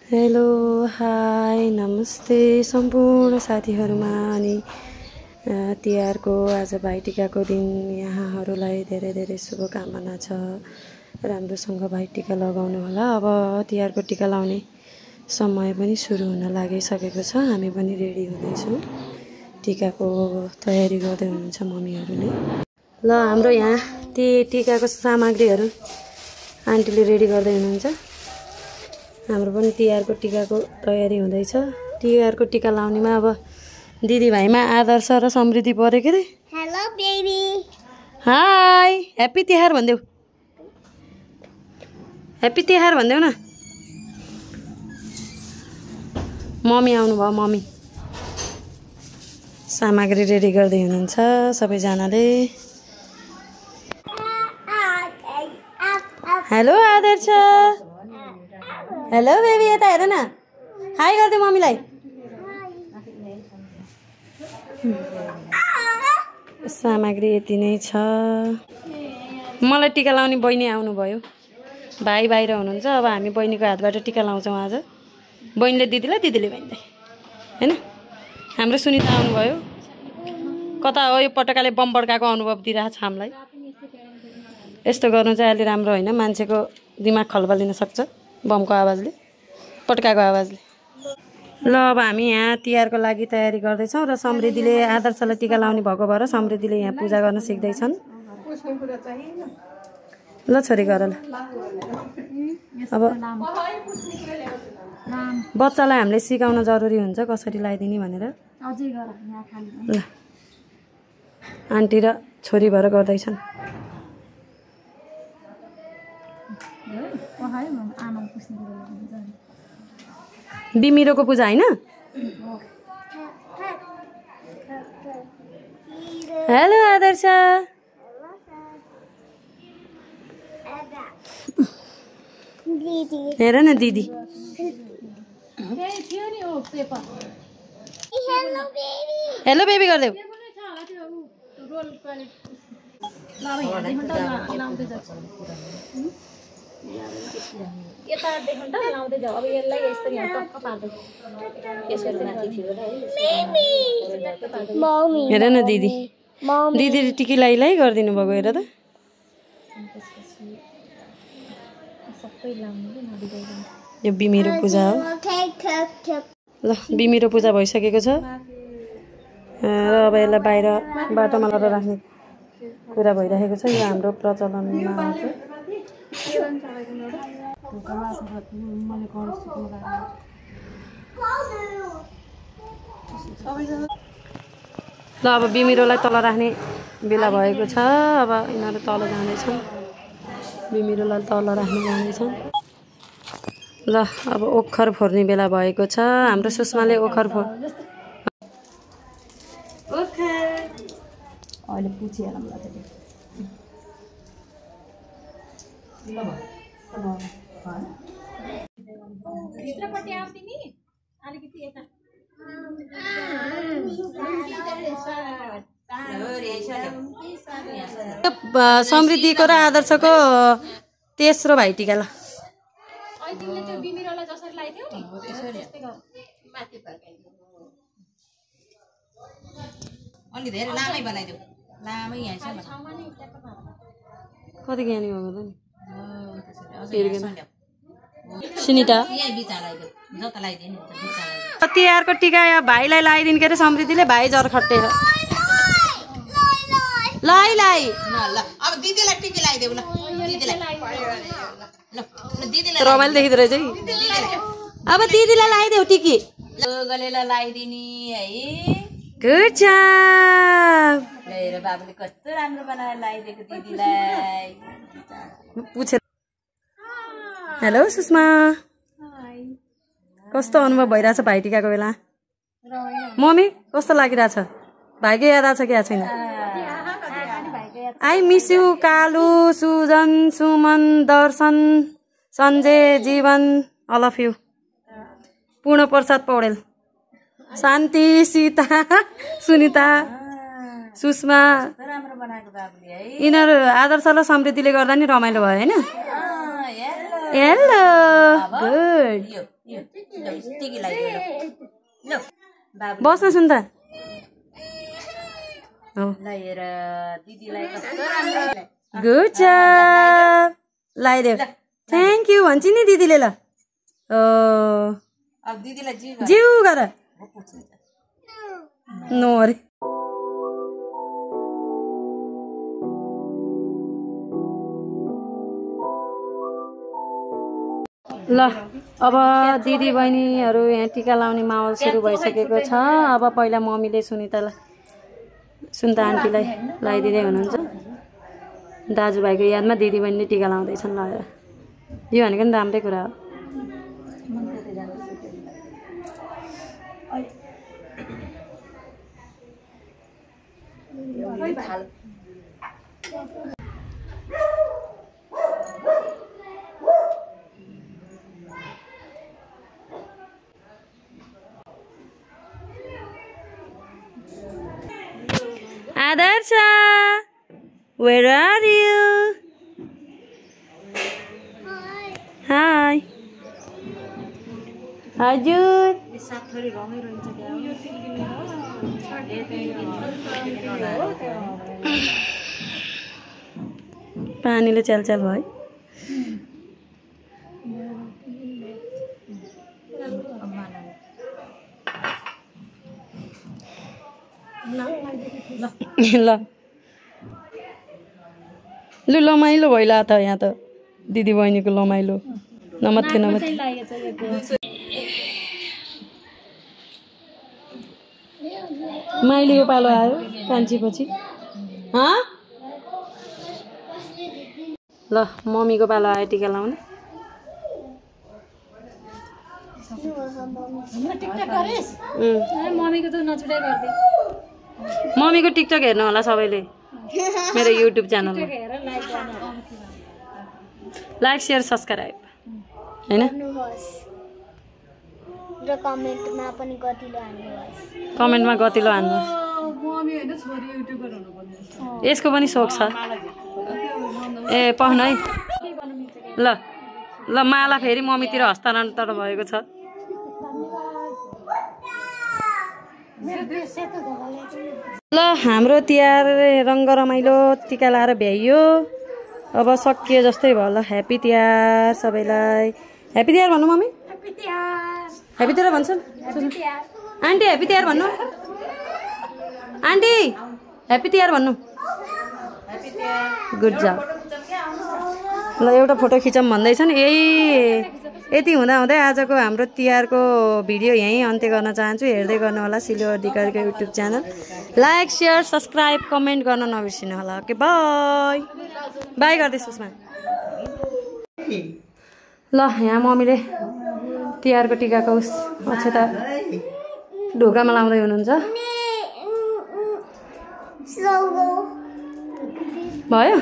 Hello hi नमस्ते सम्पूर्ण साथीहरुमा अनि तिहारको आज भाइटिकाको दिन यहाँहरूलाई धेरै धेरै शुभकामना छ। राम्रोसँग भाइटिका लगाउनु होला। अब तिहारको टिका लाउने समय पनि सुरु हुन लागिसकेको छ। हामी पनि रेडी हुँदैछौँ। टिकाको तयारी गर्दै हुनुहुन्छ मम्मीहरूले। ल हाम्रो यहाँ टिकाको सामग्रीहरू आन्टीले रेडी गर्दै हुनुहुन्छ। हाम्रो पनि तिहारको टिकाको तयारी हुँदैछ। तिहारको टिका लाउनेमा अब दिदीभाइमा आदर्श र समृद्धि परे के रे। Hello baby. Hi happy Tihar भन्देऊ। ह्याप्पी तिहार भन्देऊ न। मम्मी आउनुभयो। मम्मी सामग्री रेडी गर्दै हुनुहुन्छ सबैजनाले। हेलो आदर्श। हेलो बेबी यता हेर न। हाई गर्दै मम्मीलाई। सामग्री यति नै छ। मलाई टिका लाउने बहिनी आउनुभयो। भाइ बाहिर हुनुहुन्छ। अब हामी बहिनीको हातबाट टिका लाउँछौँ आज। बहिनीले दिदीलाई, दिदीले बहिनीलाई हैन। हाम्रो सुनिता आउनुभयो। कता हो यो पटकाले बम पड्काएको अनुभव दिइरहेछ हामीलाई। यस्तो गर्नु चाहिँ अलि राम्रो होइन। मान्छेको दिमाग खलबलिन सक्छ बमको आवाजले, पड्काएको आवाजले। ल अब हामी यहाँ तिहारको लागि तयारी गर्दैछौँ र समृद्धिले आदर्शलाई टिका लाउने भएको भएर समृद्धिले यहाँ पूजा गर्न सिक्दैछन्। ल छोरी गर ल। अब बच्चालाई हामीले सिकाउन जरुरी हुन्छ कसरी लगाइदिने भनेर। ल आन्टी र छोरी भएर गर्दैछन्। बिमिरोको पूजा हैन। हेलो आदर्श। हेर न दिदी। हेलो बेबी गर्देऊ। हेर न दिदी। दिदीले टिकी लाई गरिदिनु भएको हेर त। यो बिमिरो पूजा हो। ल बिमिरो पूजा भइसकेको छ र अब यसलाई बाहिर बाटोमा लगेर राख्ने कुरा भइरहेको छ। यो हाम्रो प्रचलनमा आउँछ। ल अब बिमिरोलाई तल राख्ने बेला भएको छ। अब यिनीहरू तल जाँदैछन्। बिमिरोलाई तल राख्ने जाँदैछन्। ल अब ओखर फोर्ने बेला भएको छ। हाम्रो सुषमाले ओखर अहिले पुछिहालौँ ल। समृद्धिको र आदर्शको तेस्रो भाइटिका ल। अलि धेरै लामै बनाइदेऊ। लामै यहाँ छ कति ज्ञानी भएको त नि। सुनिता तिहारको टिका भाइलाई लगाइदिनु के अरे समृद्धिले। भाइ जर खट्टे छ। लाई अब दिदीलाई टिकी लगाइदेऊ ल। दिदीलाई रमाइलो देखिँदो रहेछ कि। अब दिदीलाई लगाइदेऊ टिकी। गलेला लगाइदिने है। गुड जब। हेर बाबुले कस्तो राम्रो बनाएर लगाइदिएको दिदीलाई। पुछेर। हेलो सुषमा। कस्तो अनुभव भइरहेछ भाइटिकाको बेला? मम्मी कस्तो लागिरहेछ? भाइको याद आछ कि छैन? आई मिस यु कालु, सुजन, सुमन, दर्शन, सञ्जय, जीवन, अल अफ यु। पूर्ण प्रसाद पौडेल, शान्ति, सीता, सुनिता, सुषमा। यिनीहरू आदर्श र समृद्धिले गर्दा नि रमाइलो भयो हैन। Hello good. यो टिकी लगाइदियो ल बाबु बस्न सुन त ल हेर दिदीलाई कस्तो राम्रो गुड जब लगाइदेऊ थ्याङ्क यू भन्छ नि दिदीले ल अब दिदीलाई जिउ गर नो अरे ल अब दिदी बहिनीहरू यहाँ टिका लाउने माहौल सुरु भइसकेको छ। अब पहिला मम्मीले सुन्ता आन्टीलाई लगाइदिँदै हुनुहुन्छ। दाजुभाइको यादमा दिदी बहिनीले टिका लाउँदैछन् लगाएर। यो भनेको नि राम्रै कुरा हो। Adarsha, where are you? Hi. Arjun. पानीले चलचल भयो। ल लु लमाइलो भइला त यहाँ त दिदी बहिनीको लमाइलो नमत्थे माइलीको पालो आयो कान्छीपछि ल मम्मीको पालो आयो टिका लाउने। मम्मीको टिकटक हेर्नु होला सबैले मेरो युट्युब च्यानलमा लाइक सेयर सब्सक्राइब हैन र कमेन्टमा गतिलो हान्नु। यसको पनि सोख छ ए पहन है ल ल माला फेरि मम्मीतिर हस्तान्तरण भएको छ। ल हाम्रो तिहार रङ्ग रमाइलो टिका लाएर भ्याइयो अब सकियो जस्तै भयो। ल ह्याप्पी तिहार सबैलाई। ह्याप्पी तिहार भन्नु मम्मी। ह्याप्पी तिहार भन्छन् आन्टी। ह्याप्पी तिहार भन्नु आन्टी। ह्याप्पी तिहार भन्नु। गुड जब। ल एउटा फोटो खिचौँ भन्दैछन्। यति हुँदा हुँदै आजको हाम्रो तिहारको भिडियो यहीँ अन्त्य गर्न चाहन्छु। हेर्दै गर्नु होला सिल्भर अधिकारीको YouTube channel. Like share subscribe comment गर्न नबिर्सिनु होला। ओके बाई बाई गर्दै सुषमा। ल यहाँ मम्मीले तिहारको टिकाको अक्षता ढोकामा लाउँदै हुनुहुन्छ। भयो